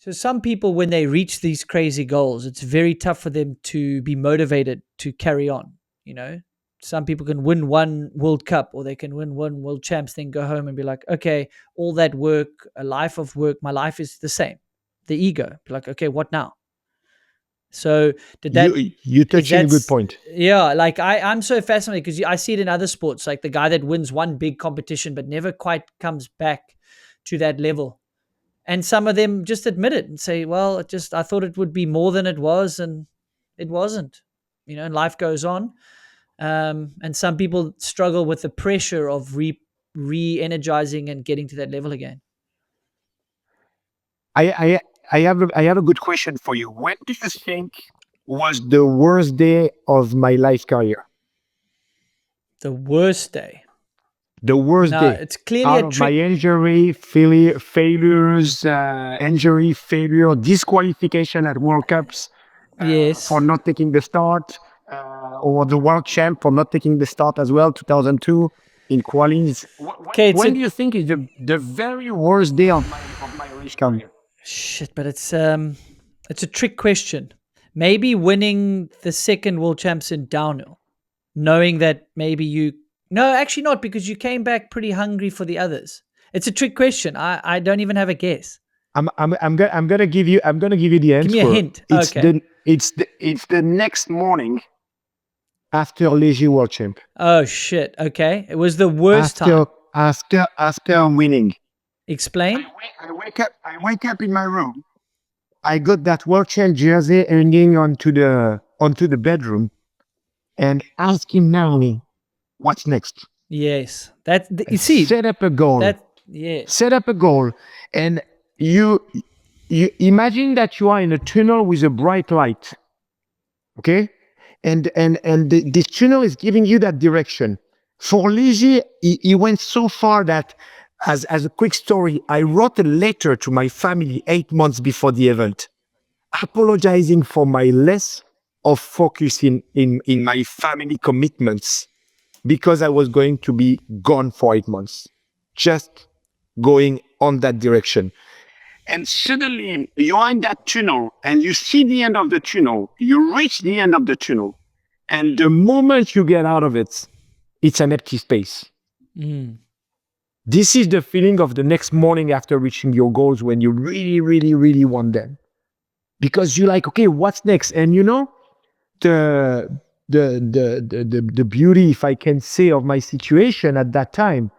So some people, when they reach these crazy goals, it's very tough for them to be motivated to carry on. You know, some people can win one World Cup or they can win one World Champs, then go home and be like, okay, all that work, a life of work, my life is the same. The ego, be like, okay, what now? So You're touching a good point. Yeah, like I'm so fascinated because I see it in other sports, like the guy that wins one big competition but never quite comes back to that level. And some of them just admit it and say, well, I thought it would be more than it was, and it wasn't. You know, and life goes on. And some people struggle with the pressure of re-energizing and getting to that level again. I have a good question for you. When do you think was the worst day of my life career? The worst day. The worst No, day it's clearly out a of my trick. injury, failures, injury, failure, disqualification at World Cups for Yes. not taking the start, or the world champ for not taking the start as well, 2002 in qualies. Okay, When do you think is the very worst day of my race career? shit, but it's a trick question. Maybe winning the second world champs in downhill, knowing that maybe no, actually not, because you came back pretty hungry for the others. It's a trick question. I don't even have a guess. I'm gonna give you the Give me a answer. hint. Okay. It's the next morning after Leger World Champ. Oh shit. Okay. It was the worst time. After winning. Explain. I wake up in my room. I got that World Champ jersey hanging onto the bedroom and asking Naomi, what's next? Yes. You see. Set up a goal. Yes. Set up a goal. And you imagine that you are in a tunnel with a bright light. Okay? And this tunnel is giving you that direction. For Ligier, he went so far that, as a quick story, I wrote a letter to my family 8 months before the event, apologizing for my less of focus in my family commitments, because I was going to be gone for 8 months, just going on that direction. And suddenly you are in that tunnel and you see the end of the tunnel, you reach the end of the tunnel. And the moment you get out of it, it's an empty space. Mm. This is the feeling of the next morning after reaching your goals, when you really, really, really want them. Because you're like, okay, what's next? And you know, the beauty, if I can say, of my situation at that time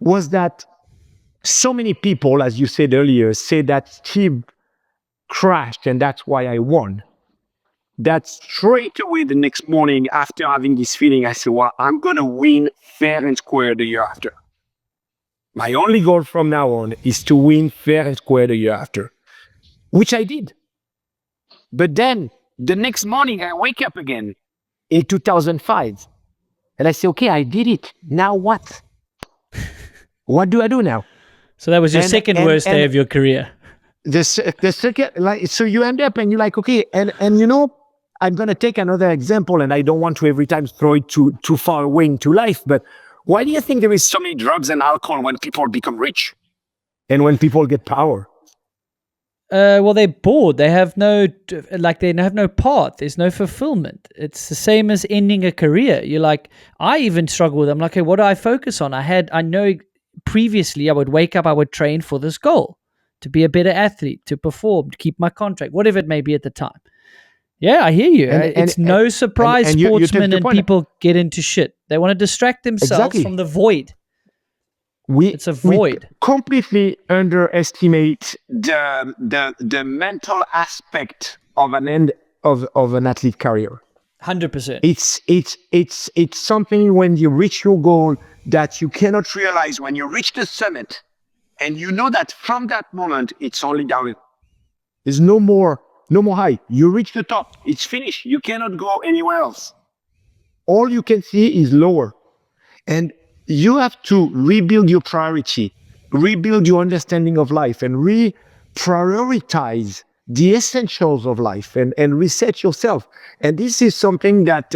was that so many people, as you said earlier, say that Steve crashed and that's why I won. That straight away the next morning after having this feeling, I said, well, I'm going to win fair and square the year after. My only goal from now on is to win fair and square the year after, which I did. But then the next morning I wake up again in 2005 and I say, okay, I did it. Now what? What do I do now? So that was your second worst day of your career. The second, like, so you end up and you're like, okay, and you know, I'm going to take another example, and I don't want to every time throw it too far away into life, but why do you think there is so many drugs and alcohol when people become rich and when people get power? Well, they're bored. They have no path. There's no fulfillment. It's the same as ending a career. You're like, I even struggle with them. I'm like, okay, what do I focus on? I know previously I would wake up, I would train for this goal, to be a better athlete, to perform, to keep my contract, whatever it may be at the time. Yeah, I hear you. It's no surprise sportsmen and people get into shit. They want to distract themselves from the void. It's a void. We completely underestimate the mental aspect of an athlete career. 100%. It's something when you reach your goal that you cannot realize when you reach the summit, and you know that from that moment it's only downhill. There's no more high. You reach the top, it's finished. You cannot go anywhere else. All you can see is lower. And you have to rebuild your priority, rebuild your understanding of life, and reprioritize the essentials of life, and reset yourself. And this is something that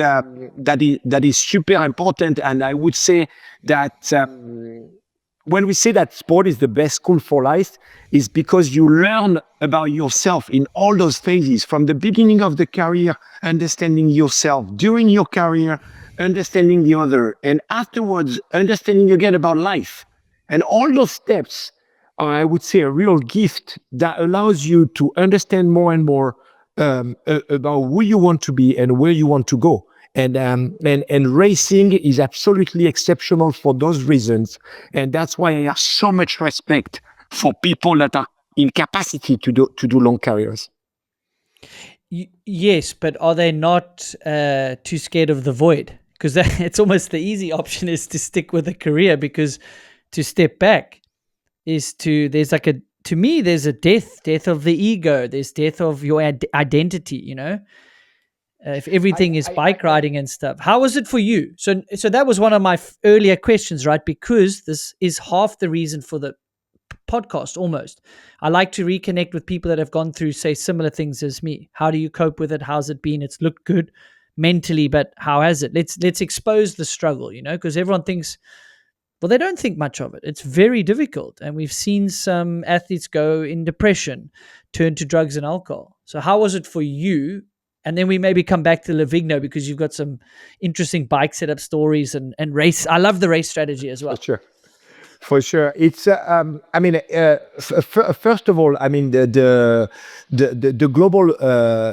is super important. And I would say that when we say that sport is the best school for life, is because you learn about yourself in all those phases, from the beginning of the career, understanding yourself, during your career, understanding the other, and afterwards, understanding again about life. And all those steps are, I would say, a real gift that allows you to understand more and more about who you want to be and where you want to go. And racing is absolutely exceptional for those reasons, and that's why I have so much respect for people that are in capacity to do long careers. Yes, but are they not too scared of the void? Because it's almost the easy option is to stick with a career, because to step back is there's like a, to me, there's a death of the ego. There's death of your identity, if everything is bike riding and stuff. How was it for you? So that was one of my earlier questions, right? Because this is half the reason for the podcast almost. I like to reconnect with people that have gone through, say, similar things as me. How do you cope with it? How's it been? It's looked good mentally, but how has it? Let's expose the struggle, because everyone thinks, well, they don't think much of it. It's very difficult. And we've seen some athletes go in depression, turn to drugs and alcohol. So how was it for you? And then we maybe come back to Livigno, because you've got some interesting bike setup stories and race. I love the race strategy as well. For sure. For sure, it's. I mean, first of all, I mean the global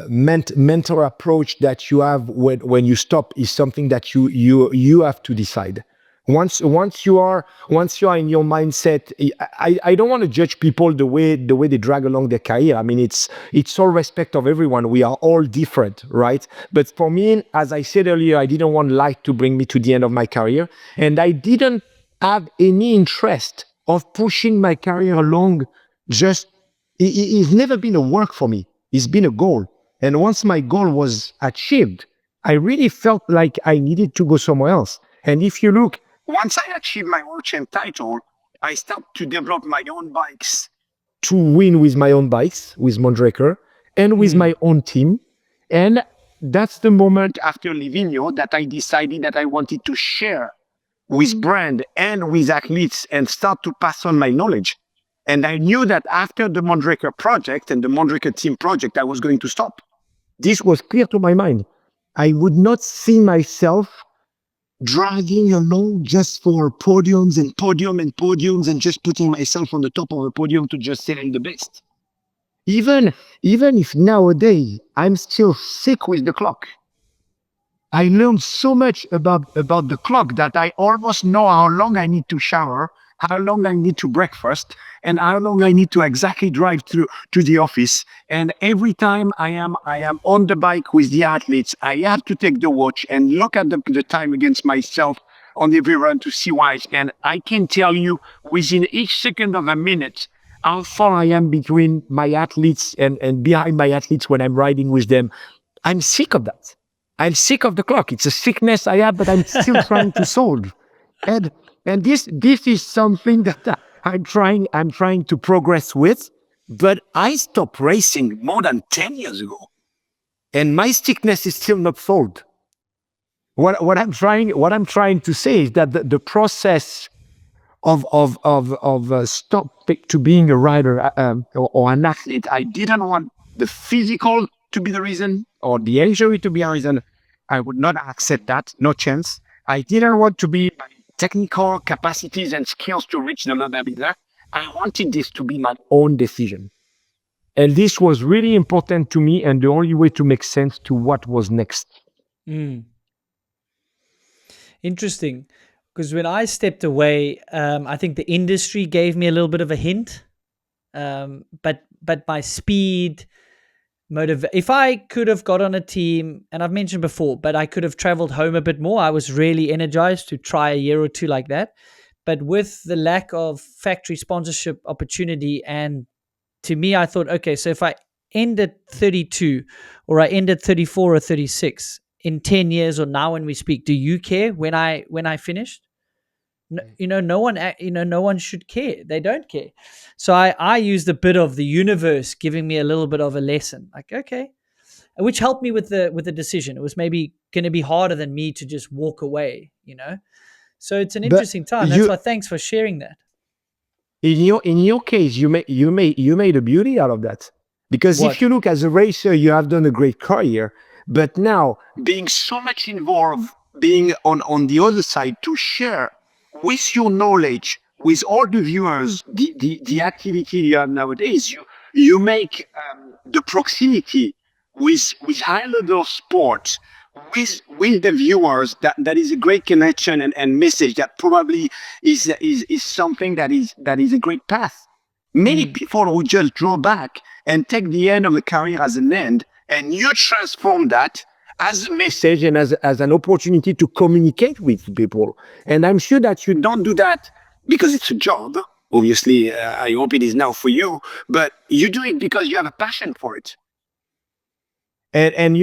mental approach that you have when you stop is something that you have to decide. Once you are in your mindset, I don't want to judge people the way they drag along their career. I mean, it's all respect of everyone. We are all different, right? But for me, as I said earlier, I didn't want life to bring me to the end of my career, and I didn't have any interest of pushing my career along. It's never been a work for me. It's been a goal. And once my goal was achieved, I really felt like I needed to go somewhere else. And if you look, once I achieved my world champ title, I started to develop my own bikes to win with my own bikes, with Mondraker, and with my own team. And that's the moment after Livigno that I decided that I wanted to share with brand and with athletes and start to pass on my knowledge. And I knew that after the Mondraker project and the Mondraker team project, I was going to stop. This was clear to my mind. I would not see myself driving along just for podiums and just putting myself on the top of a podium to just say I'm the best. Even if nowadays I'm still sick with the clock. I learned so much about the clock that I almost know how long I need to shower, how long I need to breakfast, and how long I need to exactly drive to the office. And every time I am on the bike with the athletes, I have to take the watch and look at the time against myself on every run to see why. And I can tell you within each second of a minute how far I am between my athletes and behind my athletes when I'm riding with them. I'm sick of that. I'm sick of the clock. It's a sickness I have, but I'm still trying to solve. And this is something that I'm trying to progress with. But I stopped racing more than 10 years ago, and my sickness is still not solved. What I'm trying to say is that the process of stop to being a rider or an athlete, I didn't want the physical to be the reason or the injury to be a reason. I would not accept that. No chance. I didn't want to be my technical capacities and skills to reach the level there. I wanted this to be my own decision. And this was really important to me, and the only way to make sense to what was next. Interesting. Because when I stepped away, I think the industry gave me a little bit of a hint. But my speed, if I could have got on a team, and I've mentioned before, but I could have traveled home a bit more. I was really energized to try a year or two like that. But with the lack of factory sponsorship opportunity, and to me, I thought, okay, so if I end at 32 or I end at 34 or 36 in 10 years or now when we speak, do you care when I finished? No, no one should care. They don't care. So I used a bit of the universe giving me a little bit of a lesson, like, okay, which helped me with the decision. It was maybe going to be harder than me to just walk away, So it's an interesting time. That's why thanks for sharing that. in your case, you made a beauty out of that. Because if What? you look as a racer, you have done a great career, but now being so much involved, being on the other side to share with your knowledge, with all the viewers, the activity you have nowadays, you make the proximity with high level sports with the viewers, that is a great connection and message that probably is something that is a great path. Many people would just draw back and take the end of the career as an end, and you transform that as a message and as an opportunity to communicate with people. And I'm sure that you don't do that because it's a job. Obviously, I hope it is now for you, but you do it because you have a passion for it. And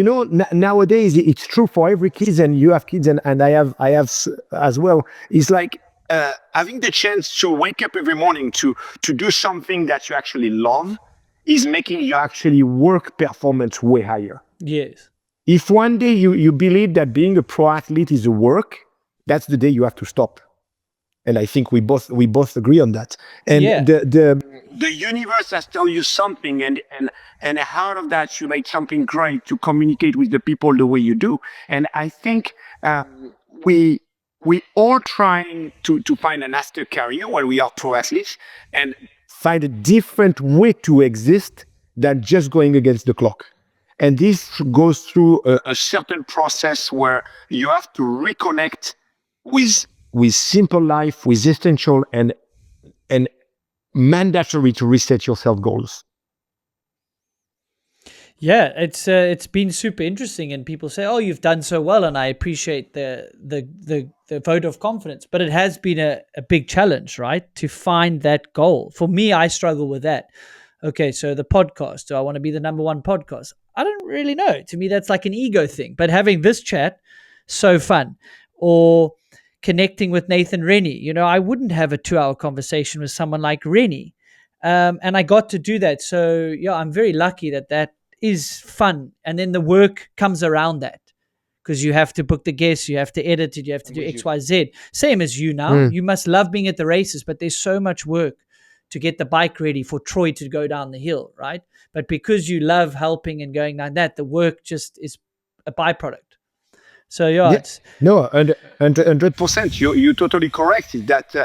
nowadays it's true for every kids, and you have kids, and I have as well. It's like having the chance to wake up every morning to do something that you actually love is making your actually work performance way higher. Yes. If one day you believe that being a pro athlete is a work, that's the day you have to stop. And I think we both agree on that. And Yeah. the universe has told you something, and out of that you made something great to communicate with the people the way you do. And I think we all trying to find an after career when we are pro athletes and find a different way to exist than just going against the clock. And this goes through a certain process where you have to reconnect with simple life, with essential and mandatory to reset your self goals. Yeah, it's been super interesting, and people say, "Oh, you've done so well," and I appreciate the vote of confidence. But it has been a big challenge, right, to find that goal. For me, I struggle with that. Okay, so the podcast. Do I want to be the number one podcast? I don't really know. To me, that's like an ego thing. But having this chat, so fun. Or connecting with Nathan Rennie. I wouldn't have a 2-hour conversation with someone like Rennie. And I got to do that. So yeah, I'm very lucky that is fun. And then the work comes around that, because you have to book the guests, you have to edit it, you have to do X, Y, Z. Same as you now. You must love being at the races, but there's so much work to get the bike ready for Troy to go down the hill, right? But because you love helping and going like that, the work just is a byproduct. So yeah, Yeah, it's no, 100%. You're totally correct. Is that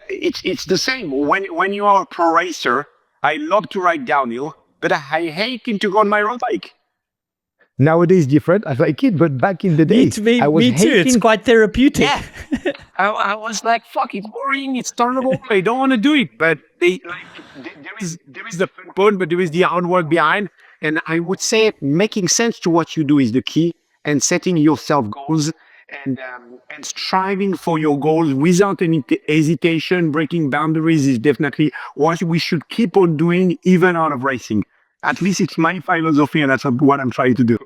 it's the same when you are a pro racer. I love to ride downhill, but I hate to go on my road bike. Nowadays, different. I like it, but back in the me, day, to me, I was me too. It's hating. quite therapeutic. Yeah, I was like, fuck, it's boring, it's terrible. I don't want to do it. But there is the fun part, but there is the hard work behind. And I would say making sense to what you do is the key, and setting yourself goals and striving for your goals without any hesitation. Breaking boundaries is definitely what we should keep on doing, even out of racing. At least it's my philosophy, and that's what I'm trying to do.